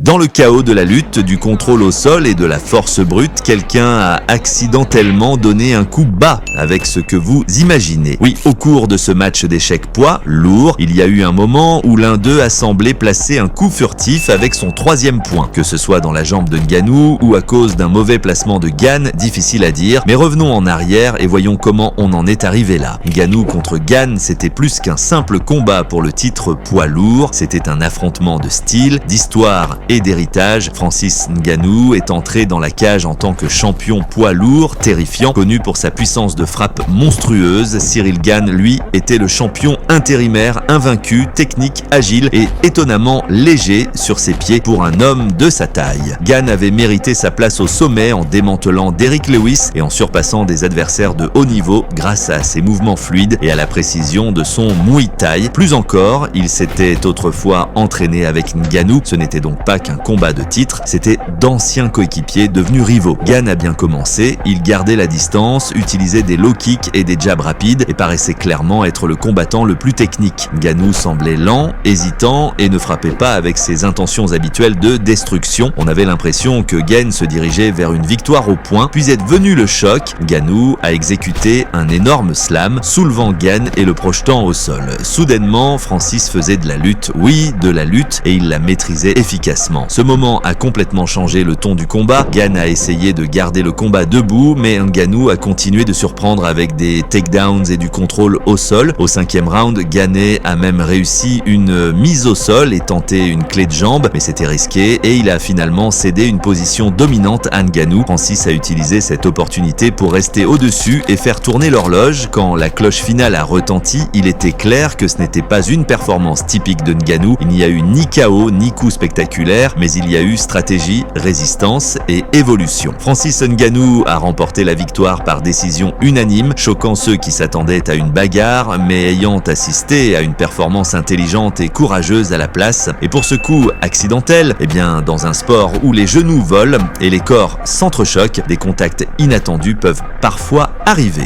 Dans le chaos de la lutte, du contrôle au sol et de la force brute, quelqu'un a accidentellement donné un coup bas avec ce que vous imaginez. Oui, au cours de ce match d'échecs poids lourd, il y a eu un moment où l'un d'eux a semblé placer un coup furtif avec son troisième point. Que ce soit dans la jambe de Ngannou ou à cause d'un mauvais placement de Gane, difficile à dire, mais revenons en arrière et voyons comment on en est arrivé là. Ngannou contre Gane, c'était plus qu'un simple combat pour le titre poids lourd, c'était un affrontement de style, d'histoire et d'héritage. Francis Ngannou est entré dans la cage en tant que champion poids lourd, terrifiant, connu pour sa puissance de frappe monstrueuse. Cyril Gane, lui, était le champion intérimaire, invaincu, technique, agile et étonnamment léger sur ses pieds pour un homme de sa taille. Gane avait mérité sa place au sommet en démantelant Derrick Lewis et en surpassant des adversaires de haut niveau grâce à ses mouvements fluides et à la précision de son Muay Thai. Plus encore, il s'était autrefois entraîné avec Ngannou. Ce n'était donc pas qu'un combat de titre, c'était d'anciens coéquipiers devenus rivaux. Gane a bien commencé, il gardait la distance, utilisait des low kicks et des jabs rapides et paraissait clairement être le combattant le plus technique. Ngannou semblait lent, hésitant et ne frappait pas avec ses intentions habituelles de destruction. On avait l'impression que Gane se dirigeait vers une victoire au point, puis est venu le choc. Ngannou a exécuté un énorme slam, soulevant Gane et le projetant au sol. Soudainement, Francis faisait de la lutte, oui, de la lutte, et il la maîtrisait efficacement. Ce moment a complètement changé le ton du combat. Gane a essayé de garder le combat debout, mais Ngannou a continué de surprendre avec des takedowns et du contrôle au sol. Au 5e round, Gane a même réussi une mise au sol et tenté une clé de jambe, mais c'était risqué et il a finalement cédé une position dominante à Ngannou. Francis a utilisé cette opportunité pour rester au-dessus et faire tourner l'horloge. Quand la cloche finale a retenti, il était clair que ce n'était pas une performance typique de Ngannou. Il n'y a eu ni KO ni coup spectaculaire, mais il y a eu stratégie, résistance et évolution. Francis Ngannou a remporté la victoire par décision unanime, choquant ceux qui s'attendaient à une bagarre, mais ayant assisté à une performance intelligente et courageuse à la place. Et pour ce coup accidentel, eh bien, dans un sport où les genoux volent et les corps s'entrechoquent, des contacts inattendus peuvent parfois arriver.